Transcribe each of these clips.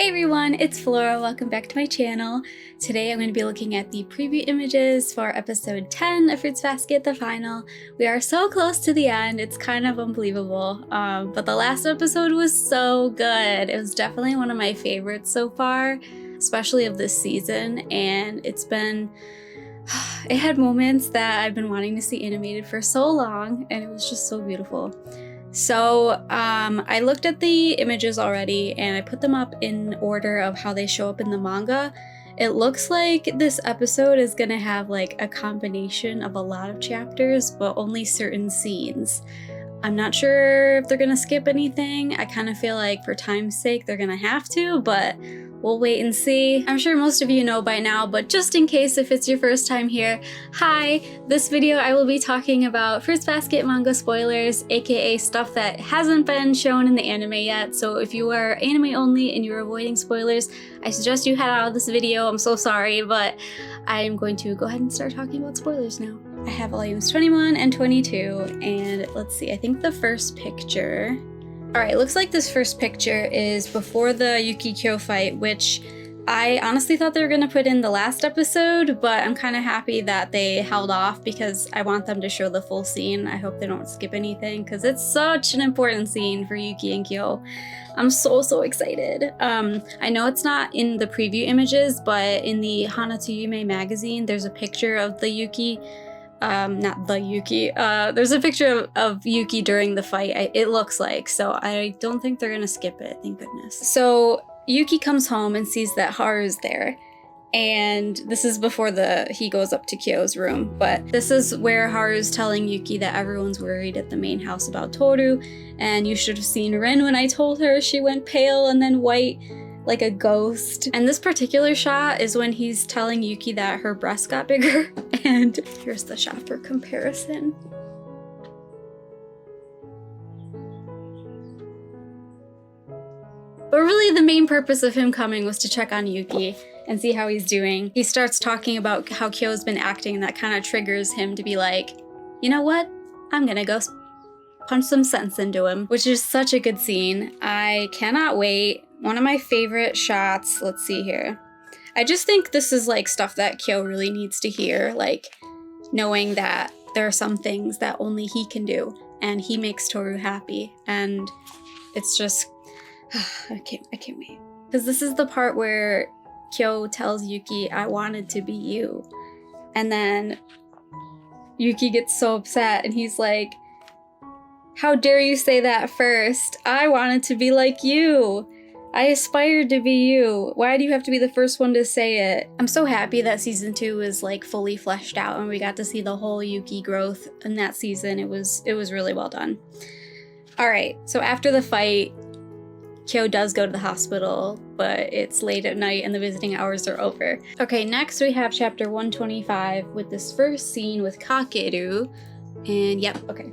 Hey everyone, it's Flora. Welcome back to my channel. Today I'm going to be looking at the preview images for episode 10 of Fruits Basket, the final. We are so close to the end, it's kind of unbelievable, but the last episode was so good. It was definitely one of my favorites so far, especially of this season, and it had moments that I've been wanting to see animated for so long, and it was just so beautiful. So I looked at the images already and I put them up in order of how they show up in the manga. It looks like this episode is gonna have like a combination of a lot of chapters, but only certain scenes. I'm not sure if they're gonna skip anything. I kind of feel like for time's sake they're gonna have to, but we'll wait and see. I'm sure most of you know by now, but just in case if it's your first time here, hi! This video I will be talking about Fruits Basket manga spoilers, aka stuff that hasn't been shown in the anime yet, so if you are anime only and you're avoiding spoilers, I suggest you head out of this video. I'm so sorry, but I'm going to go ahead and start talking about spoilers now. I have volumes 21 and 22, and let's see, I think the first picture... Alright, looks like this first picture is before the Yuki Kyo fight, which I honestly thought they were going to put in the last episode, but I'm kind of happy that they held off because I want them to show the full scene. I hope they don't skip anything because it's such an important scene for Yuki and Kyo. I'm so excited. I know it's not in the preview images, but in the Hanato Yume magazine, there's a picture of the Yuki. Not the Yuki. There's a picture of Yuki during the fight, it looks like, so I don't think they're gonna skip it, thank goodness. So Yuki comes home and sees that Haru's there, and this is before he goes up to Kyo's room, but this is where Haru's telling Yuki that everyone's worried at the main house about Tohru, and you should have seen Rin when I told her. She went pale and then white, like a ghost. And this particular shot is when he's telling Yuki that her breast got bigger, and here's the shot for comparison. But really the main purpose of him coming was to check on Yuki and see how he's doing. He starts talking about how Kyo's been acting, and that kind of triggers him to be like, you know what? I'm gonna go punch some sense into him, which is such a good scene. I cannot wait. One of my favorite shots, let's see here. I just think this is like stuff that Kyo really needs to hear, like knowing that there are some things that only he can do and he makes Tohru happy, and it's just, I can't wait. Because this is the part where Kyo tells Yuki, I wanted to be you. And then Yuki gets so upset and he's like, how dare you say that first? I wanted to be like you. I aspired to be you. Why do you have to be the first one to say it? I'm so happy that season 2 is like fully fleshed out and we got to see the whole Yuki growth in that season. It was really well done. Alright, so after the fight, Kyo does go to the hospital, but it's late at night and the visiting hours are over. Okay, next we have chapter 125 with this first scene with Kakeru. And yep, okay.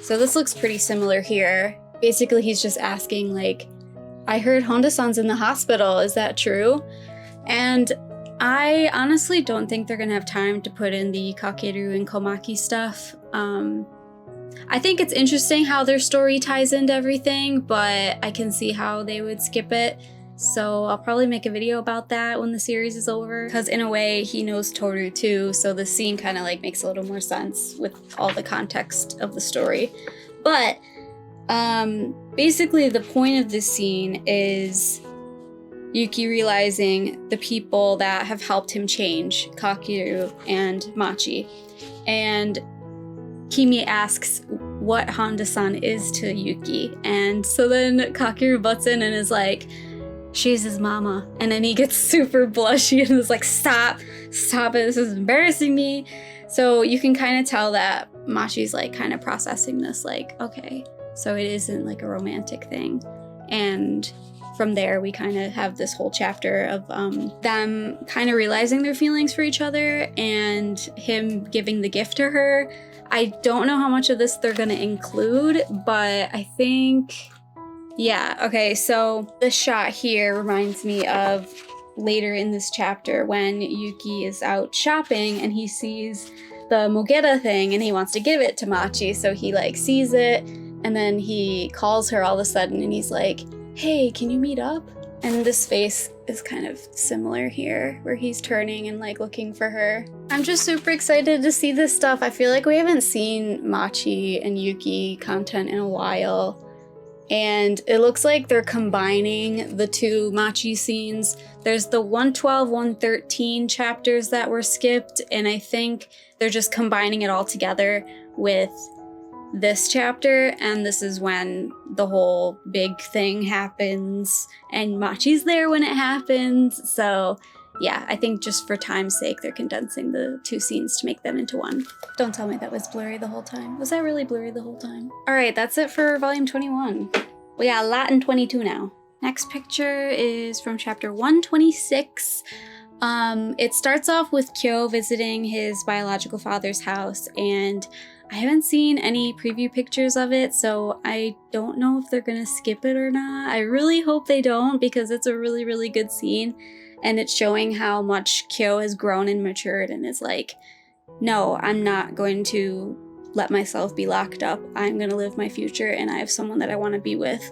So this looks pretty similar here. Basically, he's just asking like, I heard Honda-san's in the hospital, is that true? And I honestly don't think they're gonna have time to put in the Kakeru and Komaki stuff. I think it's interesting how their story ties into everything, but I can see how they would skip it. So I'll probably make a video about that when the series is over, because in a way he knows Tohru too, so the scene kind of like makes a little more sense with all the context of the story. But basically the point of this scene is Yuki realizing the people that have helped him change, Kakeru and Machi. And Kimi asks what Honda-san is to Yuki, and so then Kakeru butts in and is like, she's his mama. And then he gets super blushy and is like, stop it, this is embarrassing me. So you can kind of tell that Machi's like kind of processing this, like, okay, so it isn't like a romantic thing. And from there we kind of have this whole chapter of them kind of realizing their feelings for each other and him giving the gift to her. I don't know how much of this they're gonna include, but I think, yeah, okay, so this shot here reminds me of later in this chapter when Yuki is out shopping and he sees the Mogeta thing and he wants to give it to Machi, so he like sees it and then he calls her all of a sudden and he's like, hey, can you meet up? And this face is kind of similar here, where he's turning and like looking for her. I'm just super excited to see this stuff. I feel like we haven't seen Machi and Yuki content in a while. And it looks like they're combining the two Machi scenes. There's the 112, 113 chapters that were skipped, and I think they're just combining it all together with this chapter, and this is when the whole big thing happens, and Machi's there when it happens. So yeah, I think just for time's sake, they're condensing the two scenes to make them into one. Don't tell me that was blurry the whole time. Was that really blurry the whole time? All right, that's it for volume 21. We got a lot in 22 now. Next picture is from chapter 126. It starts off with Kyo visiting his biological father's house, and I haven't seen any preview pictures of it, so I don't know if they're gonna skip it or not. I really hope they don't, because it's a really, really good scene, and it's showing how much Kyo has grown and matured and is like, no, I'm not going to let myself be locked up. I'm gonna live my future, and I have someone that I want to be with.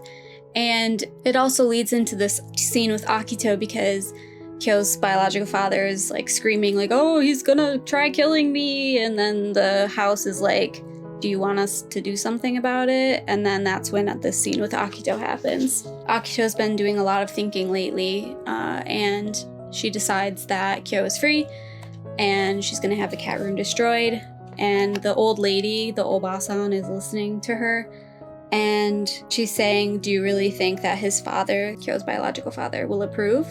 And it also leads into this scene with Akito, because Kyo's biological father is like screaming like, oh, he's gonna try killing me, and then the house is like, do you want us to do something about it? And then that's when this scene with Akito happens. Akito's been doing a lot of thinking lately, and she decides that Kyo is free and she's gonna have the cat room destroyed, and the old lady, the Obasan, is listening to her, and she's saying, do you really think that his father, Kyo's biological father, will approve?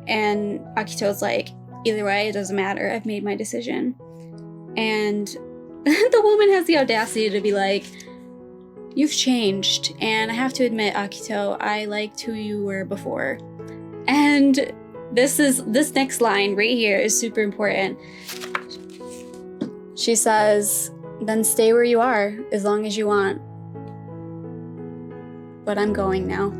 And Akito's like, either way, it doesn't matter. I've made my decision. And the woman has the audacity to be like, you've changed. And I have to admit, Akito, I liked who you were before. And this next line right here is super important. She says, then stay where you are as long as you want. But I'm going now.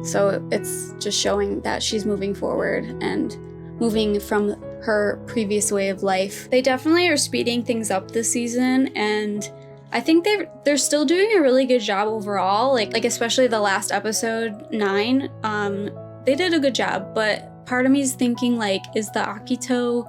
So it's just showing that she's moving forward and moving from her previous way of life. They definitely are speeding things up this season, and I think they're still doing a really good job overall. Like especially the last episode 9, they did a good job. But part of me is thinking, like, is the Akito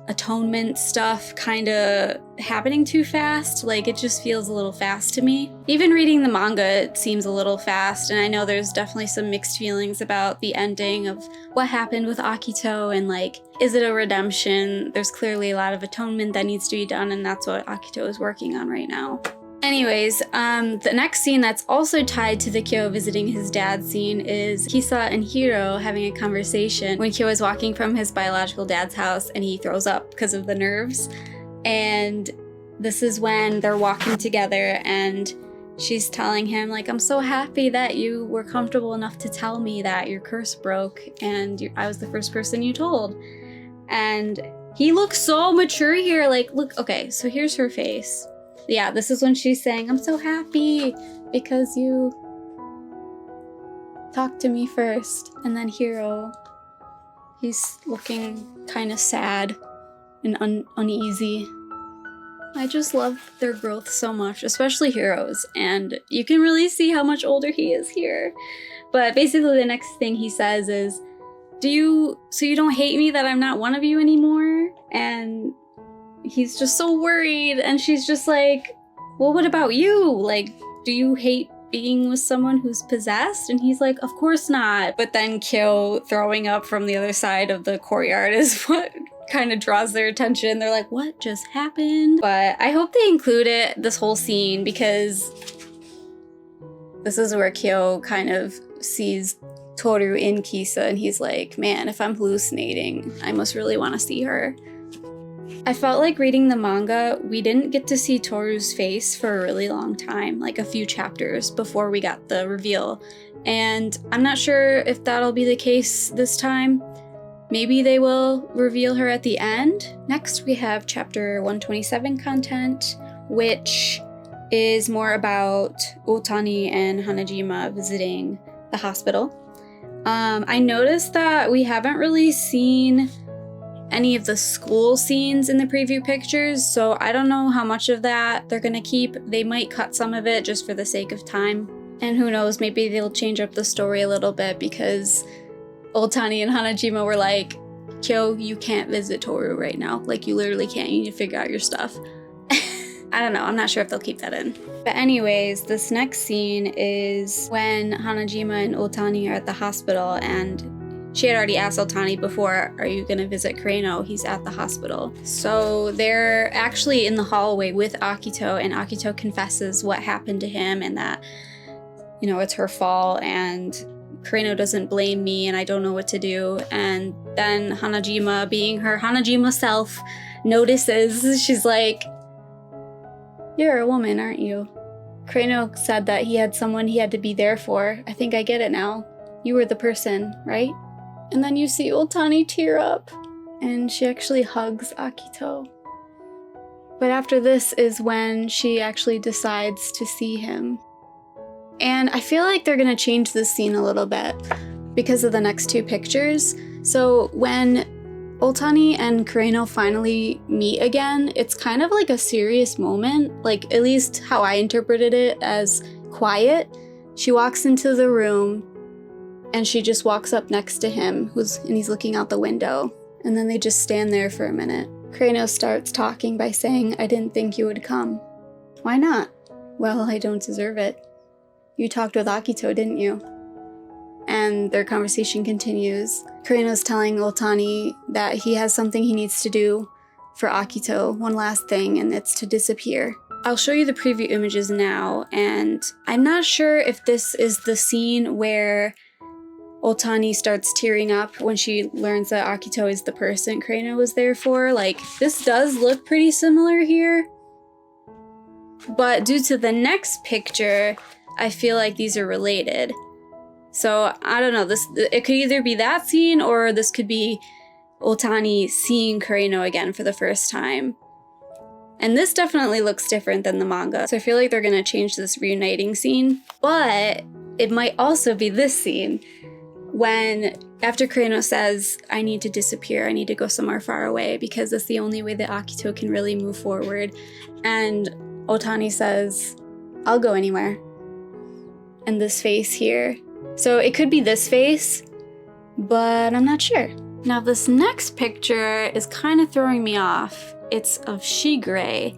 atonement stuff kind of happening too fast? Like, it just feels a little fast to me. Even reading the manga, it seems a little fast, and I know there's definitely some mixed feelings about the ending of what happened with Akito, and like, is it a redemption? There's clearly a lot of atonement that needs to be done, and that's what Akito is working on right now. Anyways, the next scene that's also tied to the Kyo visiting his dad scene is Kisa and Hiro having a conversation when Kyo is walking from his biological dad's house and he throws up because of the nerves. And this is when they're walking together and she's telling him, like, I'm so happy that you were comfortable enough to tell me that your curse broke and I was the first person you told. And he looks so mature here. Like, look, okay, so here's her face. Yeah, this is when she's saying, I'm so happy because you talked to me first. And then Hiro, he's looking kind of sad and uneasy. I just love their growth so much, especially Hiro's. And you can really see how much older he is here. But basically the next thing he says is, so you don't hate me that I'm not one of you anymore? And he's just so worried, and she's just like, well, what about you? Like, do you hate being with someone who's possessed? And he's like, of course not. But then Kyo throwing up from the other side of the courtyard is what kind of draws their attention. They're like, what just happened? But I hope they include this whole scene, because this is where Kyo kind of sees Tohru in Kisa, and he's like, man, if I'm hallucinating, I must really want to see her. I felt like reading the manga, we didn't get to see Tohru's face for a really long time, like a few chapters before we got the reveal. And I'm not sure if that'll be the case this time. Maybe they will reveal her at the end. Next, we have chapter 127 content, which is more about Otani and Hanajima visiting the hospital. I noticed that we haven't really seen any of the school scenes in the preview pictures, so I don't know how much of that they're gonna keep. They might cut some of it just for the sake of time. And who knows, maybe they'll change up the story a little bit, because Otani and Hanajima were like, Kyo, you can't visit Tohru right now. Like, you literally can't. You need to figure out your stuff. I don't know. I'm not sure if they'll keep that in. But anyways, this next scene is when Hanajima and Otani are at the hospital, and she had already asked Otani before, are you going to visit Kureno? He's at the hospital. So they're actually in the hallway with Akito, and Akito confesses what happened to him and that, you know, it's her fault and Kureno doesn't blame me and I don't know what to do. And then Hanajima, being her Hanajima self, notices. She's like, you're a woman, aren't you? Kureno said that he had someone he had to be there for. I think I get it now. You were the person, right? And then you see Otani tear up, and she actually hugs Akito. But after this is when she actually decides to see him. And I feel like they're gonna change this scene a little bit because of the next two pictures. So when Otani and Kureno finally meet again, it's kind of like a serious moment, like at least how I interpreted it as quiet. She walks into the room and she just walks up next to him, and he's looking out the window. And then they just stand there for a minute. Kureno starts talking by saying, I didn't think you would come. Why not? Well, I don't deserve it. You talked with Akito, didn't you? And their conversation continues. Kureno's telling Otani that he has something he needs to do for Akito, one last thing, and it's to disappear. I'll show you the preview images now, and I'm not sure if this is the scene where Otani starts tearing up when she learns that Akito is the person Kureno was there for. Like, this does look pretty similar here. But due to the next picture, I feel like these are related. So, I don't know, it could either be that scene or this could be Otani seeing Kureno again for the first time. And this definitely looks different than the manga. So I feel like they're gonna change this reuniting scene. But it might also be this scene when, after Kureno says, I need to disappear, I need to go somewhere far away because that's the only way that Akito can really move forward. And Otani says, I'll go anywhere. And this face here. So it could be this face, but I'm not sure. Now this next picture is kind of throwing me off. It's of Shigure,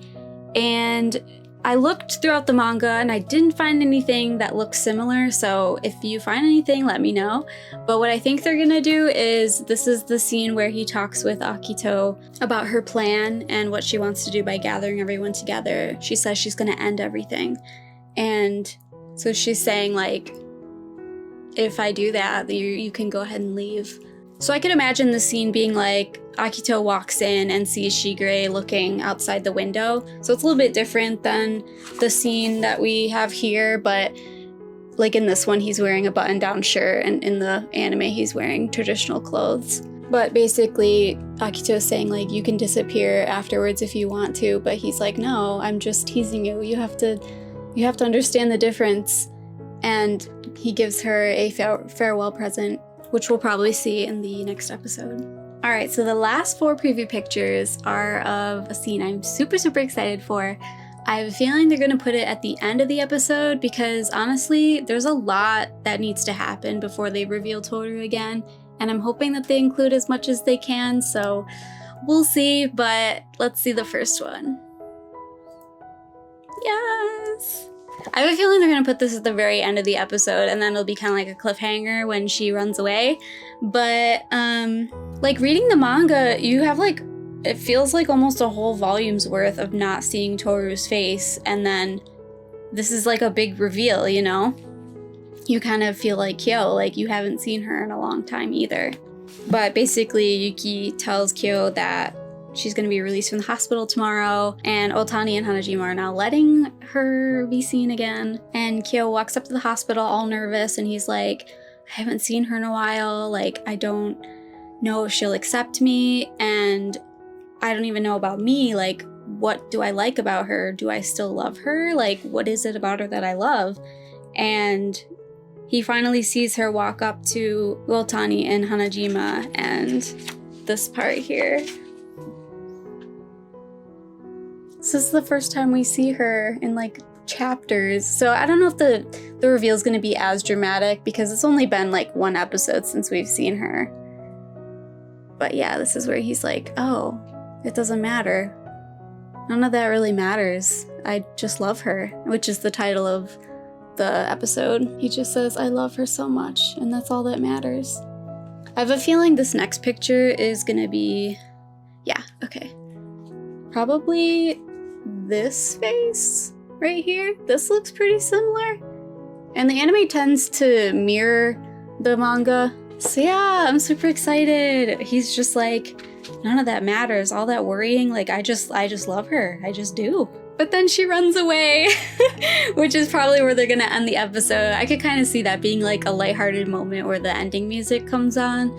and I looked throughout the manga and I didn't find anything that looks similar, so if you find anything, let me know. But what I think they're gonna do is, this is the scene where he talks with Akito about her plan and what she wants to do by gathering everyone together. She says she's gonna end everything. And so she's saying, like, if I do that, you can go ahead and leave. So I could imagine the scene being like, Akito walks in and sees Shigure looking outside the window. So it's a little bit different than the scene that we have here, but like in this one, he's wearing a button-down shirt, and in the anime, he's wearing traditional clothes. But basically, Akito's saying, like, you can disappear afterwards if you want to, but he's like, no, I'm just teasing you. You have to understand the difference. And he gives her a farewell present, which we'll probably see in the next episode. All right, so the last 4 preview pictures are of a scene I'm super, super excited for. I have a feeling they're gonna put it at the end of the episode because honestly, there's a lot that needs to happen before they reveal Tohru again, and I'm hoping that they include as much as they can, so we'll see, but let's see the first one. Yes! I have a feeling they're gonna put this at the very end of the episode, and then it'll be kind of like a cliffhanger when she runs away. But like reading the manga, you have like, it feels like almost a whole volume's worth of not seeing Tohru's face, and then this is like a big reveal, you know? You kind of feel like Kyo, like you haven't seen her in a long time either. But basically, Yuki tells Kyo that she's going to be released from the hospital tomorrow, and Otani and Hanajima are now letting her be seen again. And Kyo walks up to the hospital all nervous, and he's like, I haven't seen her in a while, like, I don't know if she'll accept me, and I don't even know about me, like, what do I like about her? Do I still love her? Like, what is it about her that I love? And he finally sees her walk up to Otani and Hanajima, and this part here. This is the first time we see her in like chapters. So I don't know if the reveal is going to be as dramatic because it's only been like one episode since we've seen her. But yeah, this is where he's like, oh, it doesn't matter. None of that really matters. I just love her, which is the title of the episode. He just says, I love her so much, and that's all that matters. I have a feeling this next picture is gonna be, yeah, okay. Probably this face right here. This looks pretty similar. And the anime tends to mirror the manga. So yeah, I'm super excited. He's just like, none of that matters. All that worrying, like I just love her. I just do. But then she runs away, which is probably where they're gonna end the episode. I could kind of see that being like a lighthearted moment where the ending music comes on.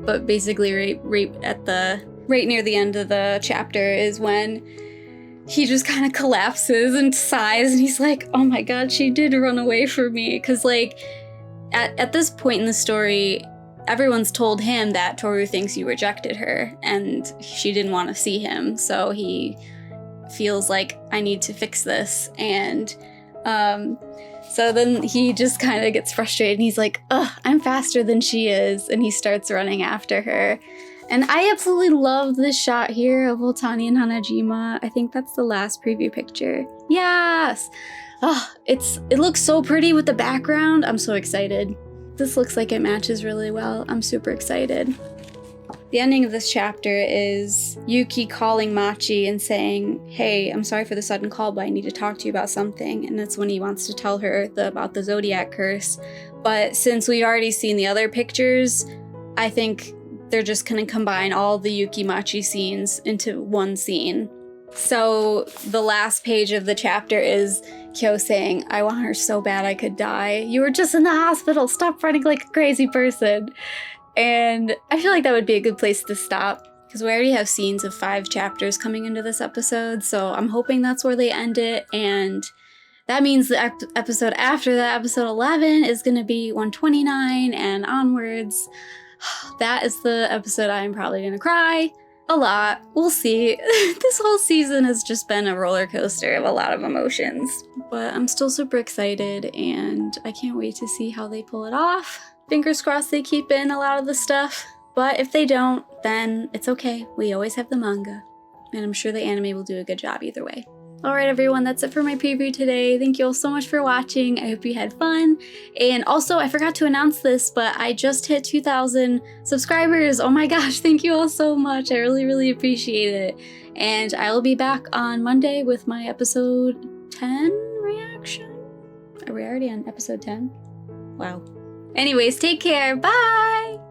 But basically right near the end of the chapter is when he just kind of collapses and sighs and he's like, oh my god, she did run away from me. Cause like at this point in the story, everyone's told him that Tohru thinks you rejected her and she didn't want to see him. So he feels like, I need to fix this. And so then he just kind of gets frustrated and he's like, ugh, I'm faster than she is. And he starts running after her. And I absolutely love this shot here of Otani and Hanajima. I think that's the last preview picture. Yes! Oh, it looks so pretty with the background. I'm so excited. This looks like it matches really well. I'm super excited. The ending of this chapter is Yuki calling Machi and saying, hey, I'm sorry for the sudden call, but I need to talk to you about something. And that's when he wants to tell her about the Zodiac curse. But since we've already seen the other pictures, I think they're just gonna combine all the Yuki Machi scenes into one scene. So the last page of the chapter is Kyo saying, I want her so bad I could die. You were just in the hospital. Stop running like a crazy person. And I feel like that would be a good place to stop because we already have scenes of 5 chapters coming into this episode. So I'm hoping that's where they end it. And that means the episode after that, episode 11, is going to be 129 and onwards. That is the episode I'm probably going to cry a lot. We'll see. This whole season has just been a roller coaster of a lot of emotions. But I'm still super excited and I can't wait to see how they pull it off. Fingers crossed they keep in a lot of the stuff. But if they don't, then it's okay. We always have the manga. And I'm sure the anime will do a good job either way. Alright everyone, that's it for my preview today. Thank you all so much for watching. I hope you had fun. And also, I forgot to announce this, but I just hit 2,000 subscribers. Oh my gosh, thank you all so much. I really, really appreciate it. And I will be back on Monday with my episode 10 reaction. Are we already on episode 10? Wow. Anyways, take care. Bye!